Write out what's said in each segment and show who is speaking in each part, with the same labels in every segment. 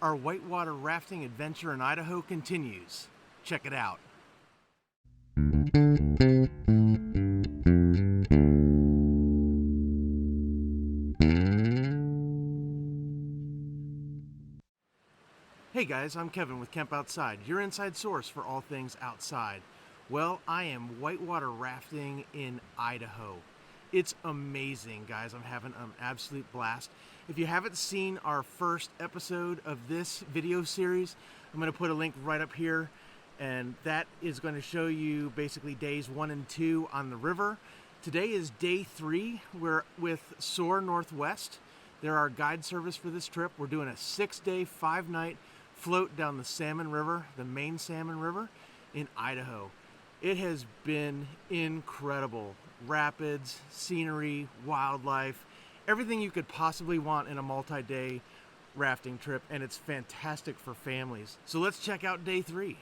Speaker 1: Our whitewater rafting adventure in Idaho continues. Check it out. Hey guys, I'm Kevin with Camp Outside, your inside source for all things outside. Well, I am whitewater rafting in Idaho. It's amazing, guys. I'm having an absolute blast. If you haven't seen our first episode of this video series, I'm going to put a link right up here, and that is going to show you basically days 1 and 2 on the river. Today is day 3. We're with Soar Northwest. They're our guide service for this trip. We're doing a 6-day, 5-night float down the Salmon River, the main Salmon River in Idaho. It has been incredible. Rapids, scenery, wildlife, everything you could possibly want in a multi-day rafting trip, and it's fantastic for families. So let's check out day 3.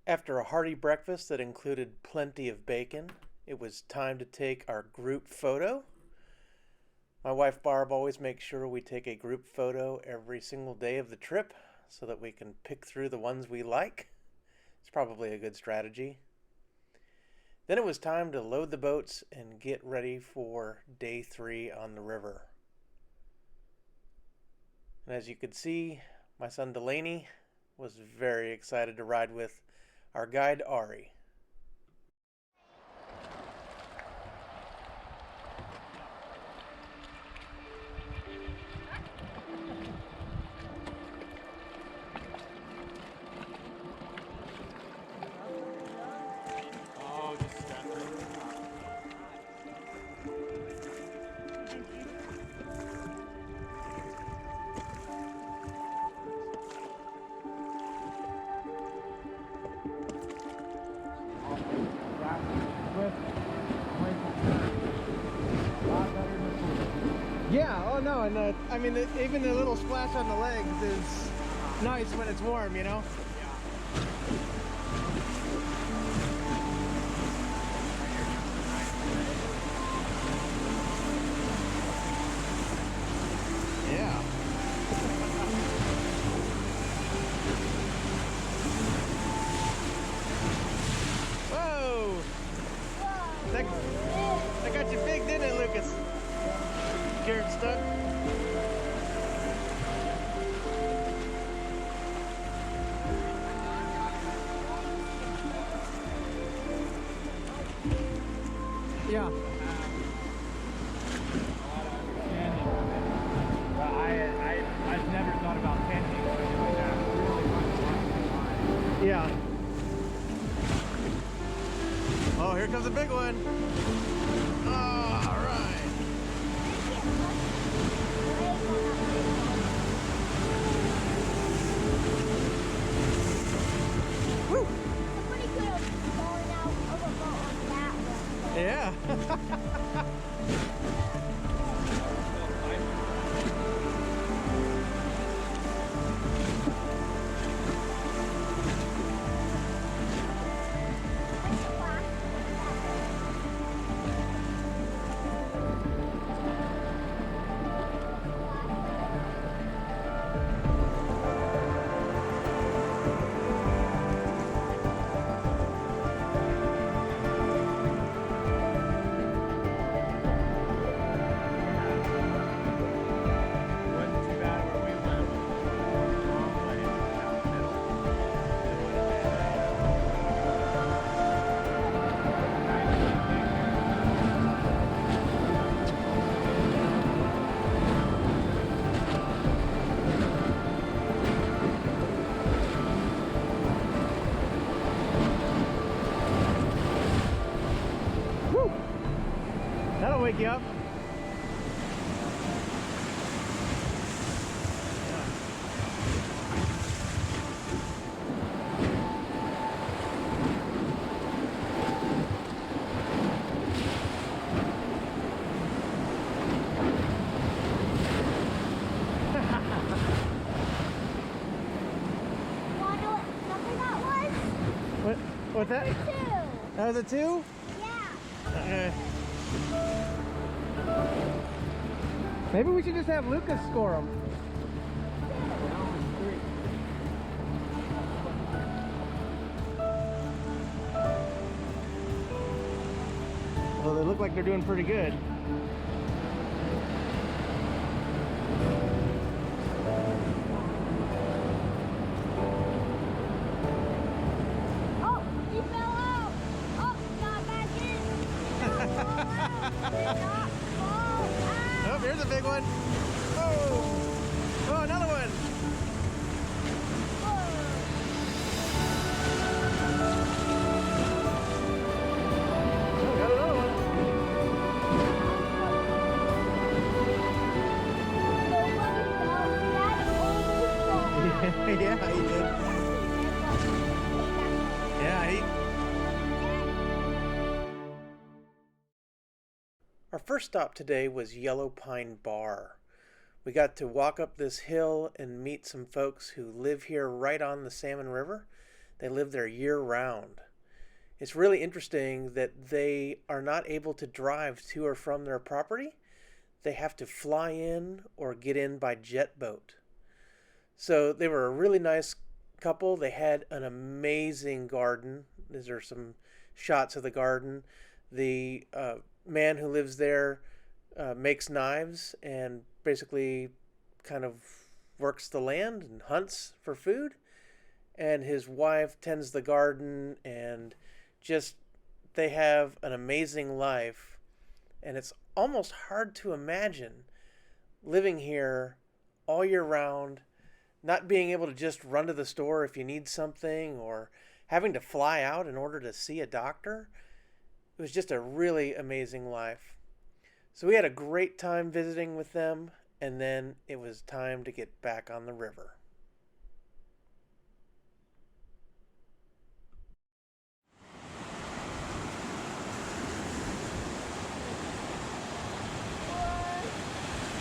Speaker 1: After a hearty breakfast that included plenty of bacon, it was time to take our group photo. My wife Barb always makes sure we take a group photo every single day of the trip so that we can pick through the ones we like. It's probably a good strategy. Then it was time to load the boats and get ready for day 3 on the river. And as you could see, my son Delaney was very excited to ride with our guide Ari. Yeah, oh no, and I mean, even the little splash on the legs is nice when it's warm, you know? Yeah. Whoa! That got you big, didn't it, Lucas? Scared stuck? Yeah.
Speaker 2: But I've never thought about tenting or anything like that. Really
Speaker 1: Yeah. Oh, here comes a big one. Oh, all right. Woo.
Speaker 3: Pretty good going out of a boat on that one.
Speaker 1: Yeah. That'll wake you up. What's that?
Speaker 3: 2.
Speaker 1: That was a 2?
Speaker 3: Yeah.
Speaker 1: Okay. Maybe we should just have Lucas score them. they look like they're doing pretty good.
Speaker 3: Oh, he fell out. Oh, got back in. Not fall out.
Speaker 1: Oh, here's a big one. Oh, oh, another one. Oh, got another one. Yeah, he did. Yeah, Our first stop today was Yellow Pine Bar. We got to walk up this hill and meet some folks who live here right on the Salmon River. They live there year-round. It's really interesting that they are not able to drive to or from their property. They have to fly in or get in by jet boat. So they were a really nice couple. They had an amazing garden. These are some shots of the garden. The man who lives there makes knives and basically kind of works the land and hunts for food. And his wife tends the garden, and just they have an amazing life. And it's almost hard to imagine living here all year round, not being able to just run to the store if you need something, or having to fly out in order to see a doctor. It was just a really amazing life. So we had a great time visiting with them, and then it was time to get back on the river.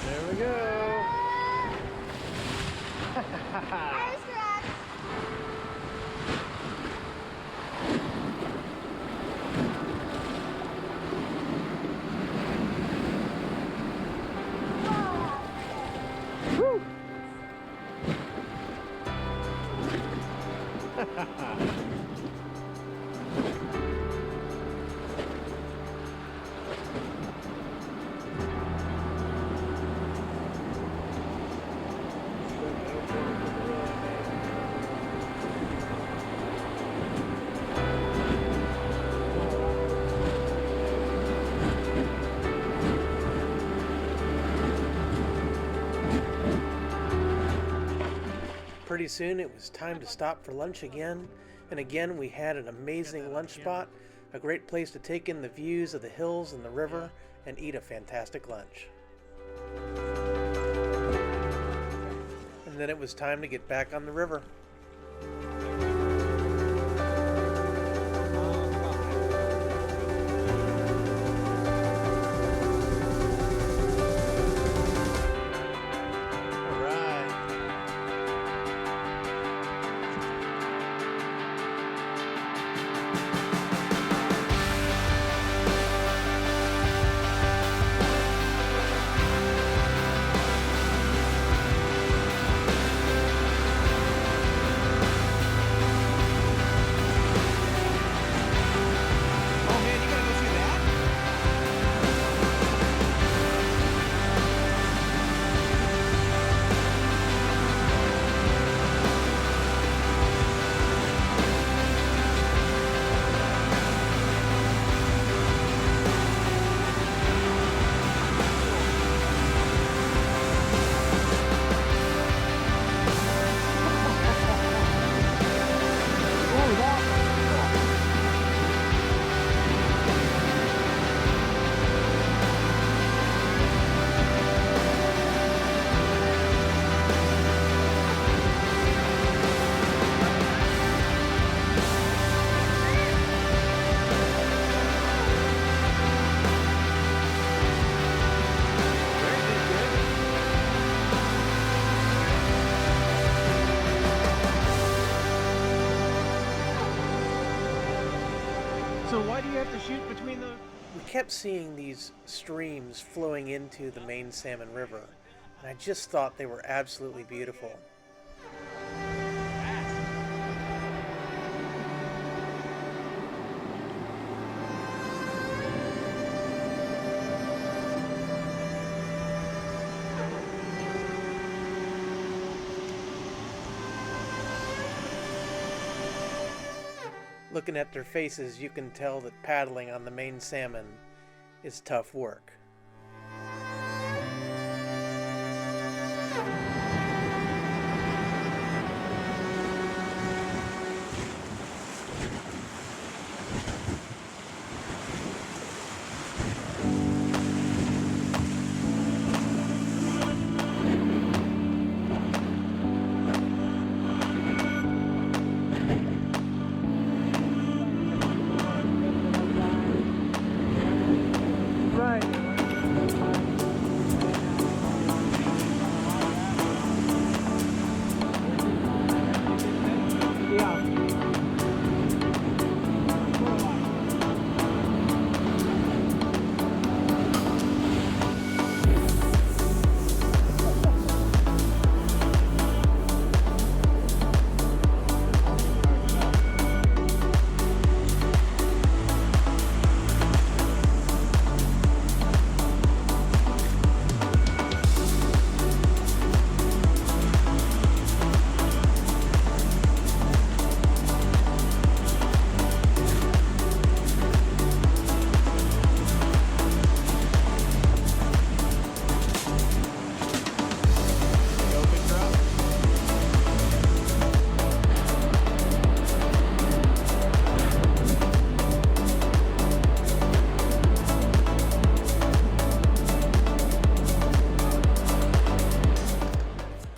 Speaker 1: There we go.
Speaker 3: Ice rack.
Speaker 1: Woo! Pretty soon it was time to stop for lunch again, and again we had an amazing lunch spot, a great place to take in the views of the hills and the river and eat a fantastic lunch. And then it was time to get back on the river.
Speaker 2: So why do you have to shoot between the...
Speaker 1: We kept seeing these streams flowing into the main Salmon River, and I just thought they were absolutely beautiful. Looking at their faces, you can tell that paddling on the main salmon is tough work.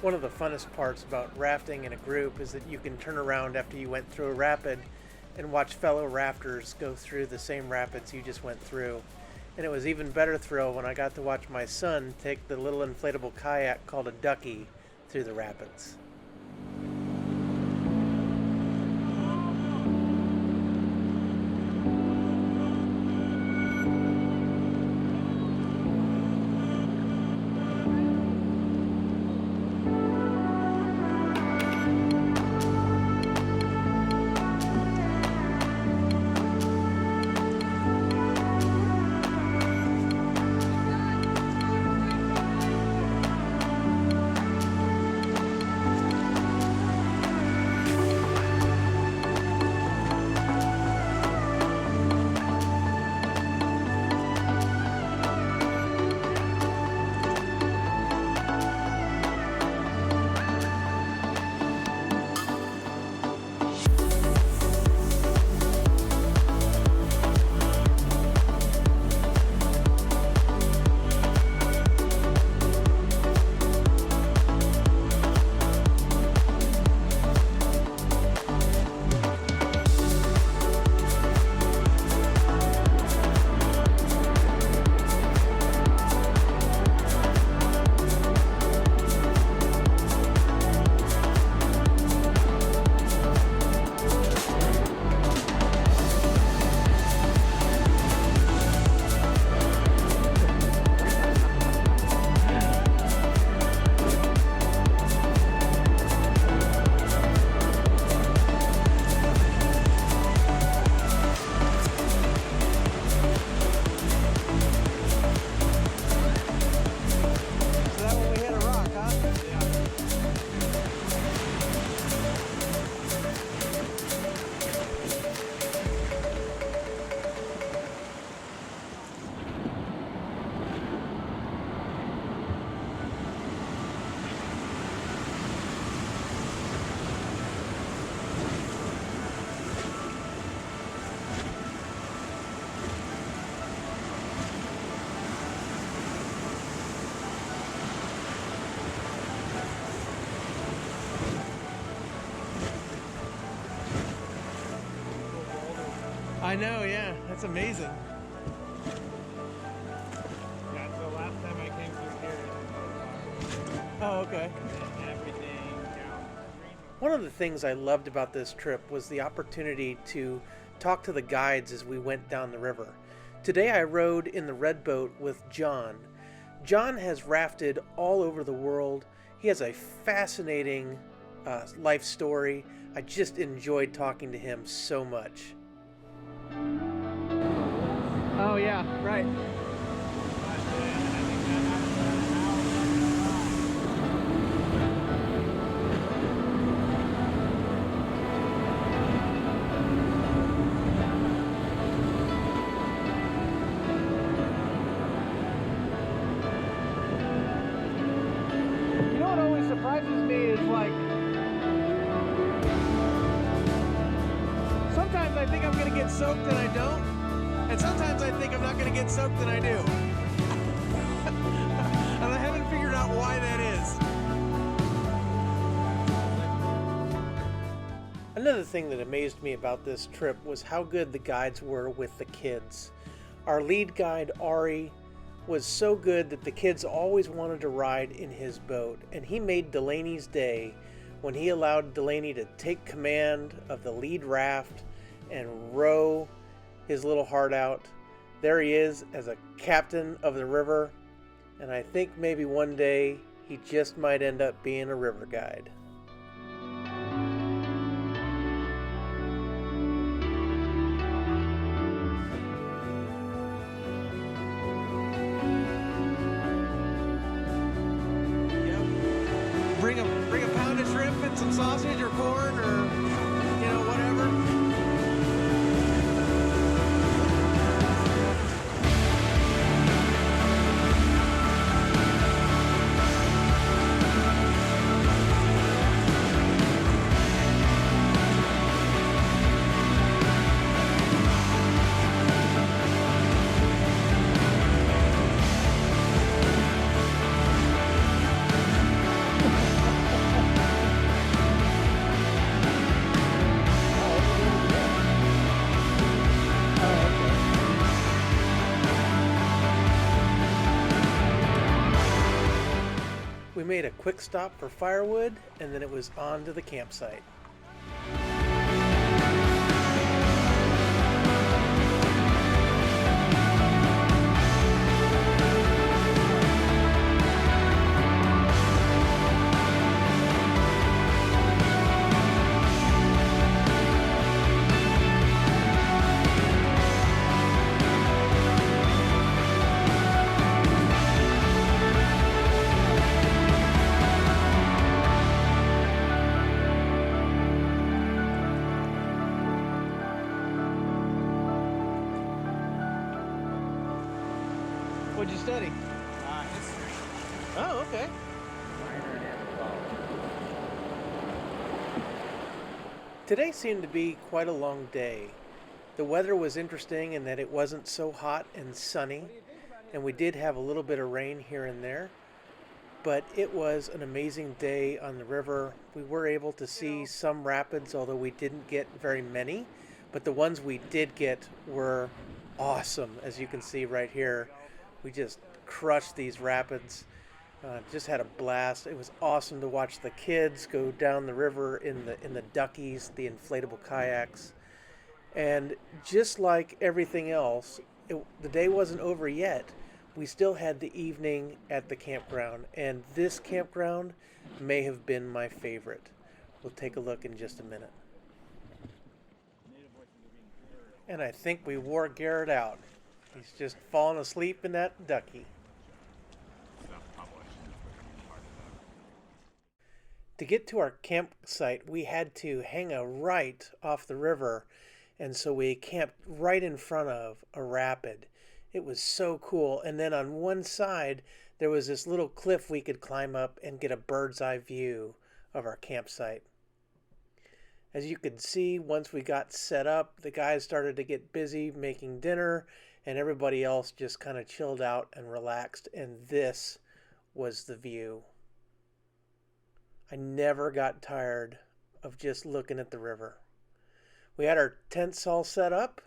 Speaker 1: One of the funnest parts about rafting in a group is that you can turn around after you went through a rapid and watch fellow rafters go through the same rapids you just went through. And it was even better thrill when I got to watch my son take the little inflatable kayak called a ducky through the rapids. I know, yeah, that's amazing.
Speaker 2: Yeah, so last time I came through here,
Speaker 1: Oh, okay.
Speaker 2: and everything down.
Speaker 1: One of the things I loved about this trip was the opportunity to talk to the guides as we went down the river. Today I rode in the red boat with John. John has rafted all over the world. He has a fascinating life story. I just enjoyed talking to him so much.
Speaker 2: Oh yeah, right.
Speaker 1: I think I'm gonna get soaked and I don't. And sometimes I think I'm not gonna get soaked and I do. And I haven't figured out why that is. Another thing that amazed me about this trip was how good the guides were with the kids. Our lead guide, Ari, was so good that the kids always wanted to ride in his boat, and he made Delaney's day when he allowed Delaney to take command of the lead raft and row his little heart out. There he is as a captain of the river, and I think maybe one day he just might end up being a river guide. Bring a pound of shrimp and some sausage or corn or, whatever. We made a quick stop for firewood, and then it was on to the campsite. What'd you study?
Speaker 2: History.
Speaker 1: Oh, okay. Today seemed to be quite a long day. The weather was interesting in that it wasn't so hot and sunny, and we did have a little bit of rain here and there, but it was an amazing day on the river. We were able to see some rapids, although we didn't get very many, but the ones we did get were awesome, as you can see right here. We just crushed these rapids. Just had a blast. It was awesome to watch the kids go down the river in the duckies, the inflatable kayaks. And just like everything else, the day wasn't over yet. We still had the evening at the campground, and this campground may have been my favorite. We'll take a look in just a minute. And I think we wore Garrett out. He's just fallen asleep in that ducky. To get to our campsite, we had to hang a right off the river, and so we camped right in front of a rapid. It was so cool. And then on one side, there was this little cliff we could climb up and get a bird's eye view of our campsite. As you could see, once we got set up, the guys started to get busy making dinner, and everybody else just kind of chilled out and relaxed, and this was the view. I never got tired of just looking at the river. We had our tents all set up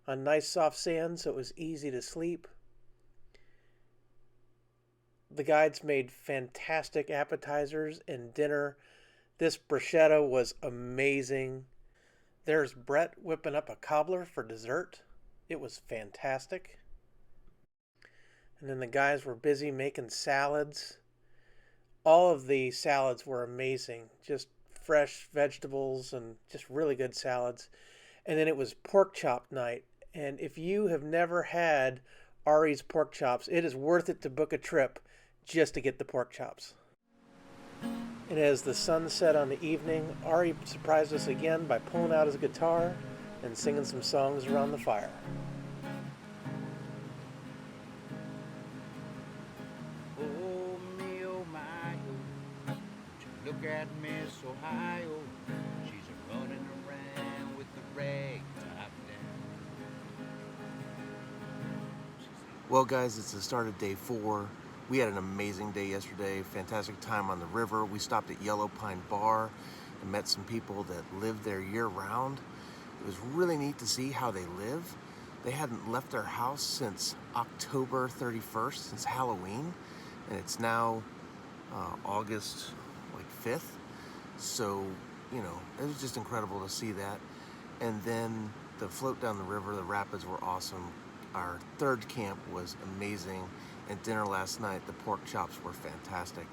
Speaker 1: on nice soft sand, so it was easy to sleep. The guides made fantastic appetizers and dinner. This bruschetta was amazing. There's Brett whipping up a cobbler for dessert. It was fantastic. And then the guys were busy making salads. All of the salads were amazing. Just fresh vegetables and just really good salads. And then it was pork chop night. And if you have never had Ari's pork chops, it is worth it to book a trip just to get the pork chops. And as the sun set on the evening, Ari surprised us again by pulling out his guitar and singing some songs around the fire.
Speaker 4: Oh me, oh my, oh, look at Miss Ohio. She's a running around with the ragtime
Speaker 1: Well guys, it's the start of day 4. We had an amazing day yesterday, fantastic time on the river. We stopped at Yellow Pine Bar and met some people that live there year-round. It was really neat to see how they live. They hadn't left their house since October 31st, since Halloween, and it's now August 5th. So, you know, it was just incredible to see that. And then the float down the river, the rapids were awesome. Our third camp was amazing, and dinner last night, the pork chops were fantastic.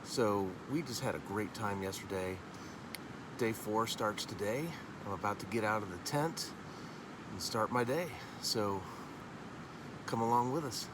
Speaker 1: So we just had a great time yesterday. Day 4 starts today. I'm about to get out of the tent and start my day. So come along with us.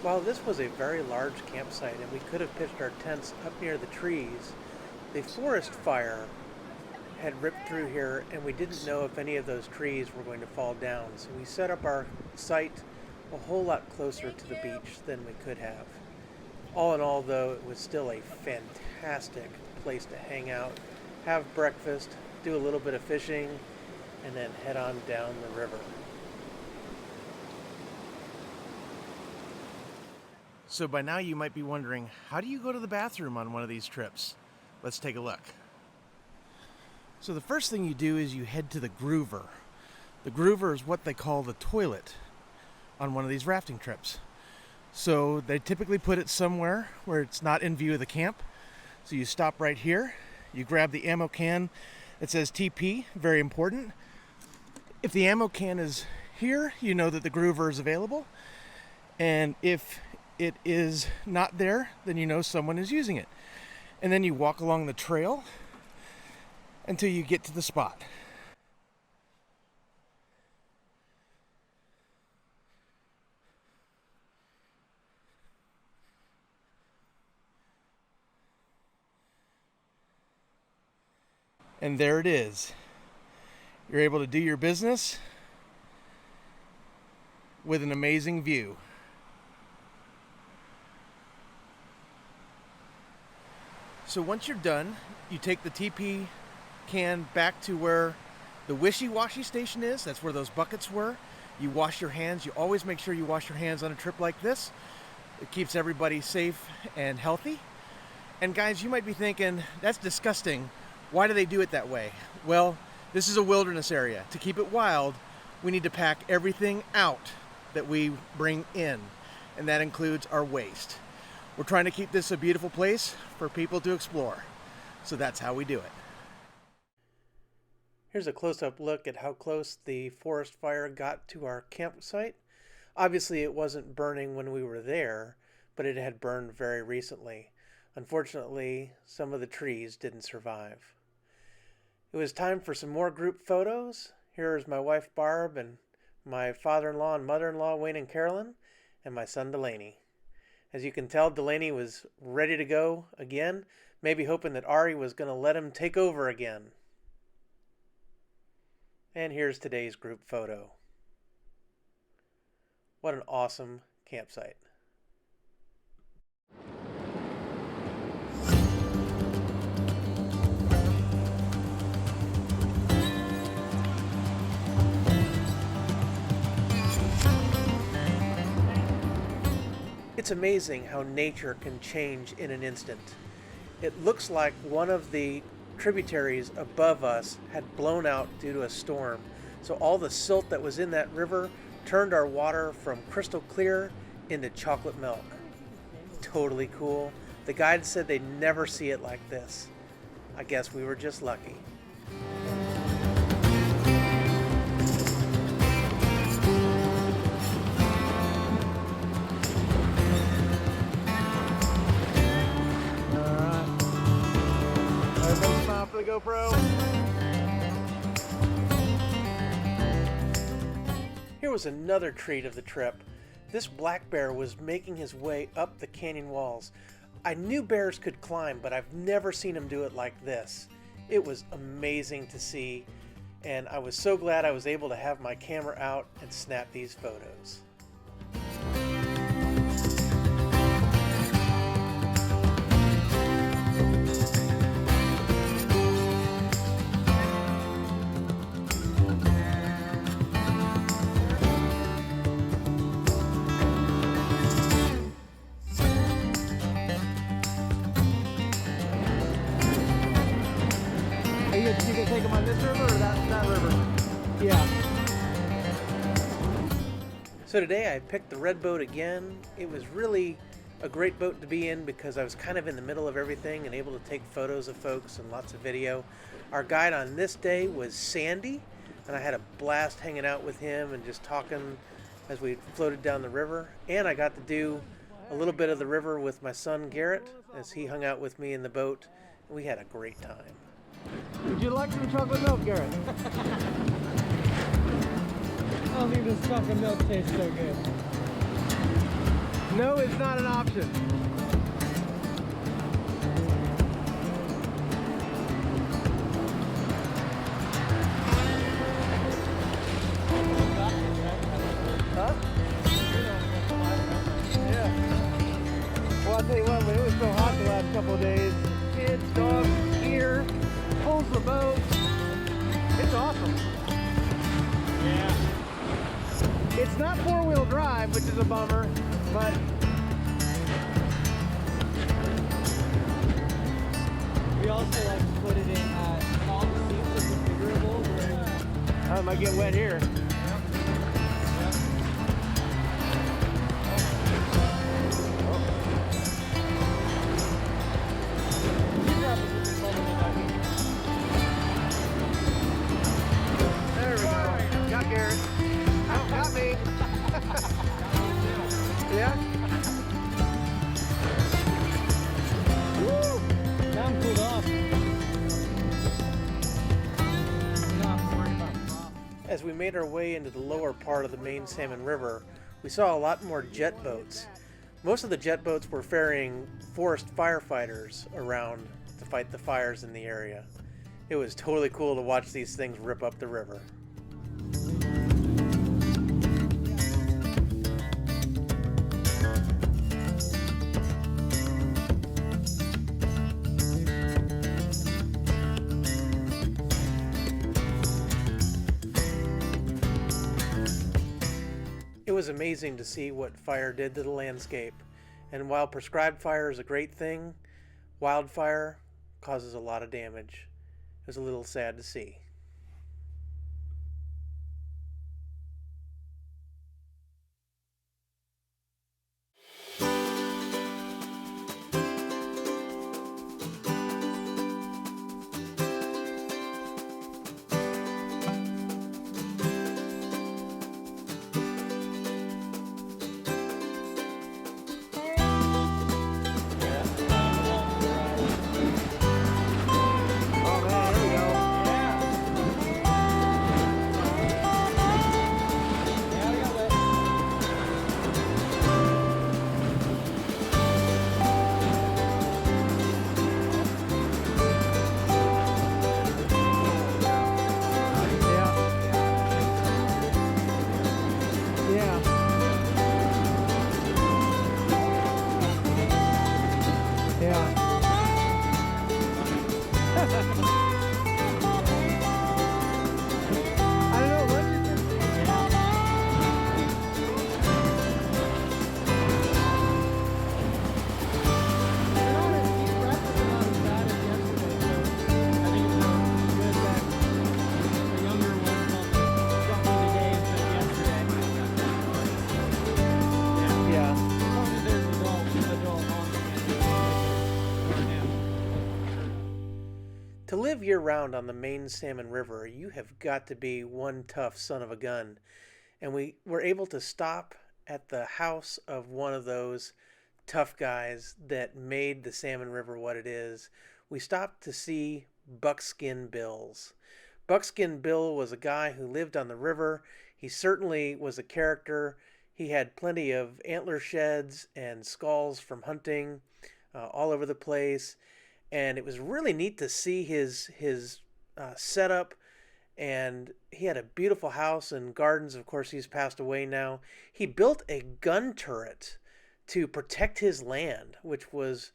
Speaker 5: While this was a very large campsite and we could have pitched our tents up near the trees, the forest fire had ripped through here and we didn't know if any of those trees were going to fall down. So we set up our site a whole lot closer to the beach than we could have. All in all, though, it was still a fantastic place to hang out, have breakfast, do a little bit of fishing, and then head on down the river.
Speaker 1: So by now you might be wondering, how do you go to the bathroom on one of these trips? Let's take a look. So the first thing you do is you head to the groover. The groover is what they call the toilet on one of these rafting trips. So they typically put it somewhere where it's not in view of the camp. So you stop right here, you grab the ammo can that says TP, very important. If the ammo can is here, you know that the groover is available. And if it is not there, then you know someone is using it. And then you walk along the trail until you get to the spot. And there it is. You're able to do your business with an amazing view. So once you're done, you take the TP can back to where the wishy-washy station is. That's where those buckets were. You wash your hands. You always make sure you wash your hands on a trip like this. It keeps everybody safe and healthy. And guys, you might be thinking, that's disgusting. Why do they do it that way? Well, this is a wilderness area. To keep it wild, we need to pack everything out that we bring in. And that includes our waste. We're trying to keep this a beautiful place for people to explore. So that's how we do it.
Speaker 5: Here's a close-up look at how close the forest fire got to our campsite. Obviously, it wasn't burning when we were there, but it had burned very recently. Unfortunately, some of the trees didn't survive. It was time for some more group photos. Here is my wife Barb and my father-in-law and mother-in-law Wayne and Carolyn, and my son Delaney. As you can tell, Delaney was ready to go again, maybe hoping that Ari was going to let him take over again. And here's today's group photo. What an awesome campsite. It's amazing how nature can change in an instant. It looks like one of the tributaries above us had blown out due to a storm. So all the silt that was in that river turned our water from crystal clear into chocolate milk. Totally cool. The guide said they'd never see it like this. I guess we were just lucky.
Speaker 1: For the GoPro.
Speaker 5: Here was another treat of the trip. This black bear was making his way up the canyon walls. I knew bears could climb, but I've never seen him do it like this. It was amazing to see. and I was so glad I was able to have my camera out and snap these photos.
Speaker 2: You can take them on this river or that river? Yeah.
Speaker 5: So today I picked the red boat again. It was really a great boat to be in because I was kind of in the middle of everything and able to take photos of folks and lots of video. Our guide on this day was Sandy, and I had a blast hanging out with him and just talking as we floated down the river. And I got to do a little bit of the river with my son Garrett as he hung out with me in the boat. We had a great time.
Speaker 2: Would you like some chocolate milk, Garrett? I don't think this chocolate milk tastes so good. No, it's not an option.
Speaker 5: Huh?
Speaker 2: Yeah. Well, I'll tell you what, when it was so hot the last couple of days, kids, dogs, here, pulls the boat. It's awesome. Yeah. It's not four-wheel drive, which is a bummer, but we also like to put it in all the seats are configurable. I might get wet here. There we go. Got Garrett. Oh, got me. Yeah? Woo! Now I'm cooled off. Not worried about prop.
Speaker 5: As we made our way into the lower part of the main Salmon River, we saw a lot more jet boats. Most of the jet boats were ferrying forest firefighters around to fight the fires in the area. It was totally cool to watch these things rip up the river. It was amazing to see what fire did to the landscape, and while prescribed fire is a great thing, wildfire causes a lot of damage. It was a little sad to see.
Speaker 2: Oh man, there we go. Yeah, we got wet. Yeah. Yeah. I don't know, what did you Yeah.
Speaker 5: To live year-round on the main Salmon River, you have got to be one tough son of a gun. And we were able to stop at the house of one of those tough guys that made the Salmon River what it is. We stopped to see Buckskin Bills. Buckskin Bill was a guy who lived on the river. He certainly was a character. He had plenty of antler sheds and skulls from hunting all over the place. And it was really neat to see his setup and he had a beautiful house and gardens. Of course, he's passed away now. He built a gun turret to protect his land, which was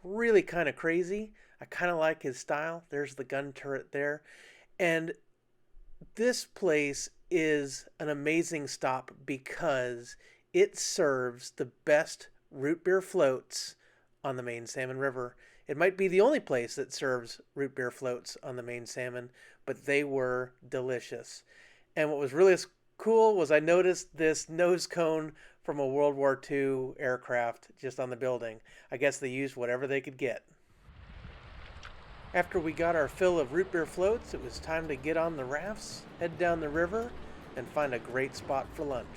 Speaker 5: really kind of crazy. I kind of like his style. There's the gun turret there. And this place is an amazing stop because it serves the best root beer floats on the main Salmon River. It might be the only place that serves root beer floats on the main Salmon, but they were delicious. And what was really cool was I noticed this nose cone from a World War II aircraft just on the building. I guess they used whatever they could get. After we got our fill of root beer floats, it was time to get on the rafts, head down the river, and find a great spot for lunch.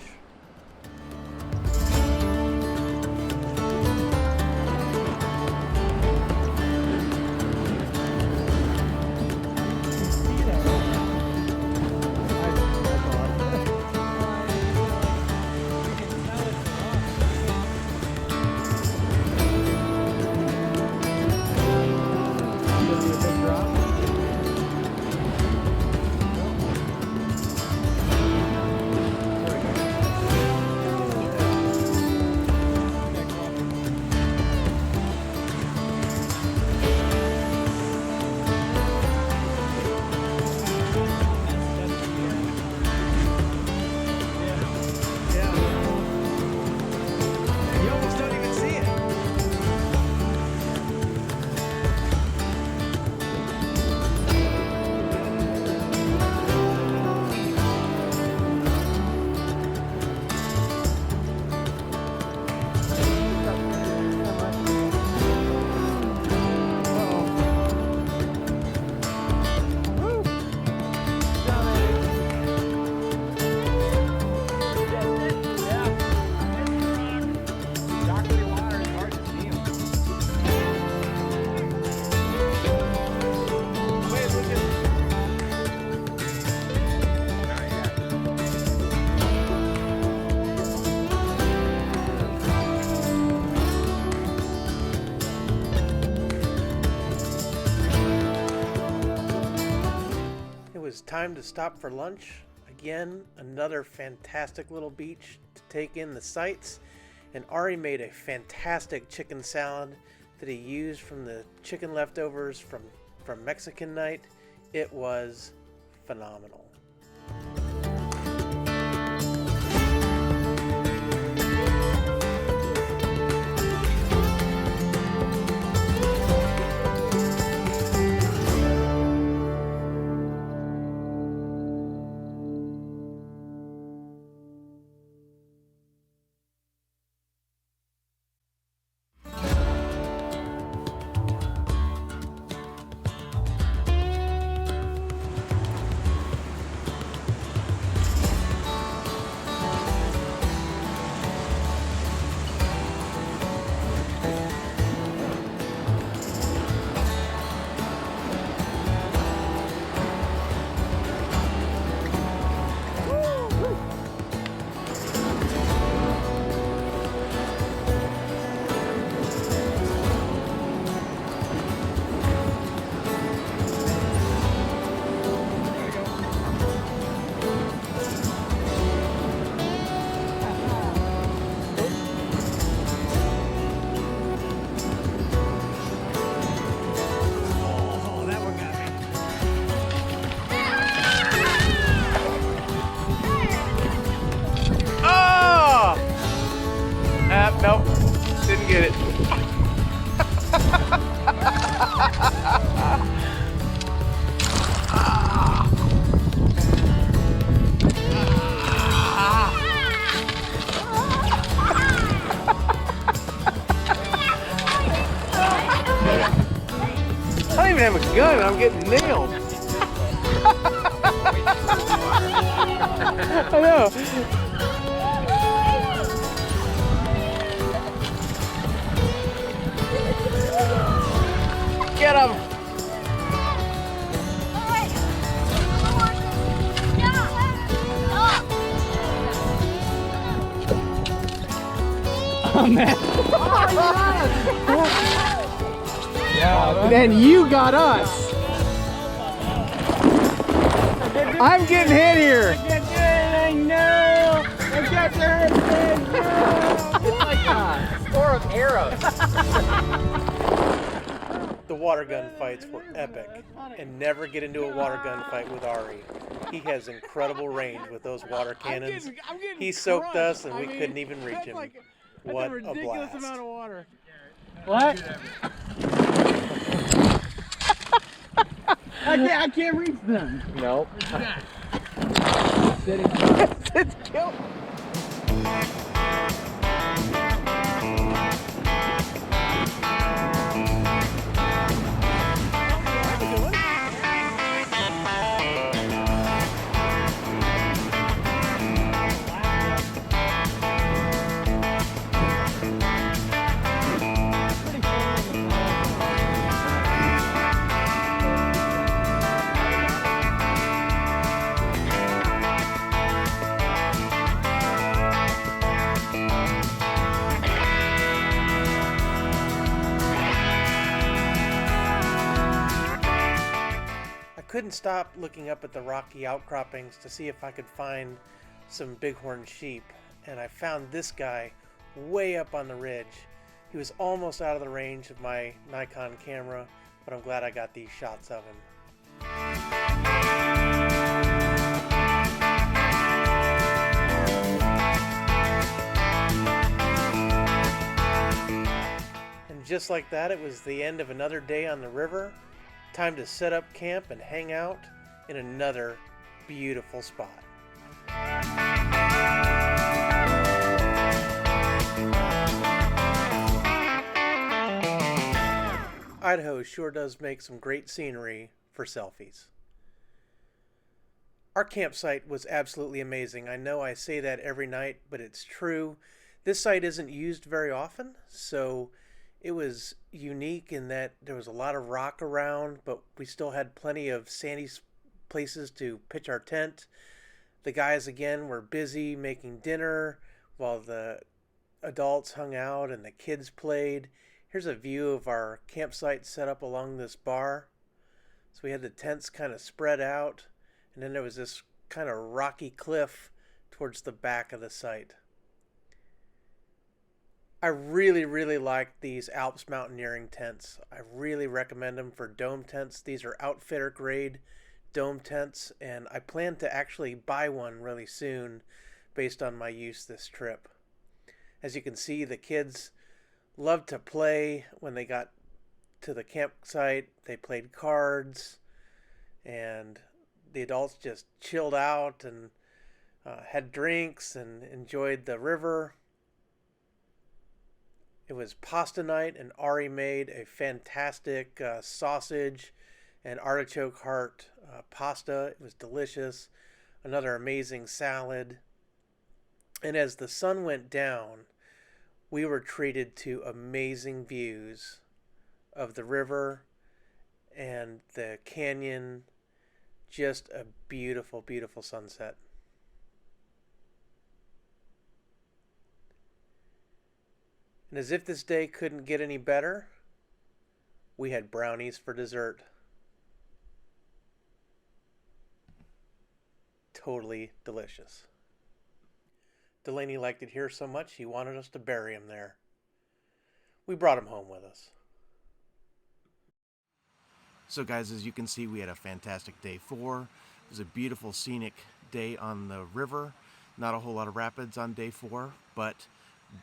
Speaker 5: Time to stop for lunch. Again, another fantastic little beach to take in the sights. And Ari made a fantastic chicken salad that he used from the chicken leftovers from Mexican night. It was phenomenal.
Speaker 2: Nope, didn't get it. I don't even have a gun and I'm getting nailed. I know. Get him! Oh man! Yeah, then you got us. I'm getting hit here. I know. I got your head. It's like a store of arrows.
Speaker 5: The water gun fights were epic, and never get into a water gun fight with Ari. He has incredible range with those water cannons. He soaked us and we couldn't even reach him. What a blast.
Speaker 2: Amount of water. What? I can't reach them. Nope. It's killed.
Speaker 5: I couldn't stop looking up at the rocky outcroppings to see if I could find some bighorn sheep, and I found this guy way up on the ridge. He was almost out of the range of my Nikon camera, but I'm glad I got these shots of him. And just like that, it was the end of another day on the river. Time to set up camp and hang out in another beautiful spot. Idaho sure does make some great scenery for selfies. Our campsite was absolutely amazing. I know I say that every night, but it's true. This site isn't used very often, so it was unique in that there was a lot of rock around, but we still had plenty of sandy places to pitch our tent. The guys, again, were busy making dinner while the adults hung out and the kids played. Here's a view of our campsite set up along this bar. So we had the tents kind of spread out, and then there was this kind of rocky cliff towards the back of the site. I really like these Alps mountaineering tents. I really recommend them for dome tents. These are outfitter grade dome tents, and I plan to actually buy one really soon based on my use this trip. As you can see, the kids loved to play when they got to the campsite. They played cards, and the adults just chilled out and had drinks and enjoyed the river. It was pasta night, and Ari made a fantastic sausage and artichoke heart pasta. It was delicious. Another amazing salad. And as the sun went down, we were treated to amazing views of the river and the canyon. Just a beautiful, beautiful sunset. And as if this day couldn't get any better, we had brownies for dessert. Totally delicious. Delaney liked it here so much he wanted us to bury him there. We brought him home with us.
Speaker 1: So guys, as you can see, we had a fantastic day 4. It was a beautiful scenic day on the river. Not a whole lot of rapids on day 4, but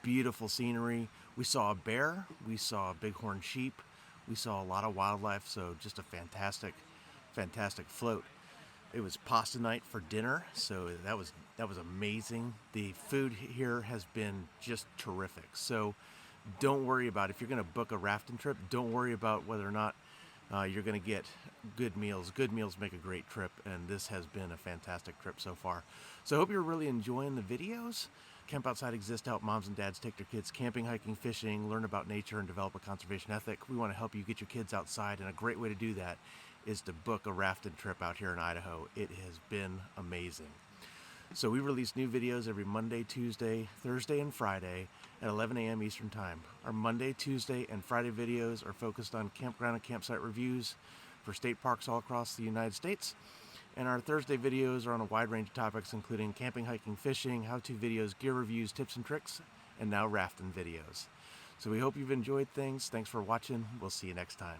Speaker 1: beautiful scenery. We saw a bear, we saw a bighorn sheep, we saw a lot of wildlife, so just a fantastic float. It was pasta night for dinner, so that was amazing. The food here has been just terrific. So don't worry about, if you're going to book a rafting trip, don't worry about whether or not you're going to get good meals. Good meals make a great trip, and this has been a fantastic trip so far. So I hope you're really enjoying the videos. Camp Outside exists to help moms and dads take their kids camping, hiking, fishing, learn about nature, and develop a conservation ethic. We want to help you get your kids outside, and a great way to do that is to book a rafting trip out here in Idaho. It has been amazing. So we release new videos every Monday, Tuesday, Thursday, and Friday at 11 a.m. Eastern Time. Our Monday, Tuesday, and Friday videos are focused on campground and campsite reviews for state parks all across the United States. And our Thursday videos are on a wide range of topics, including camping, hiking, fishing, how-to videos, gear reviews, tips and tricks, and now rafting videos. So we hope you've enjoyed things. Thanks for watching. We'll see you next time.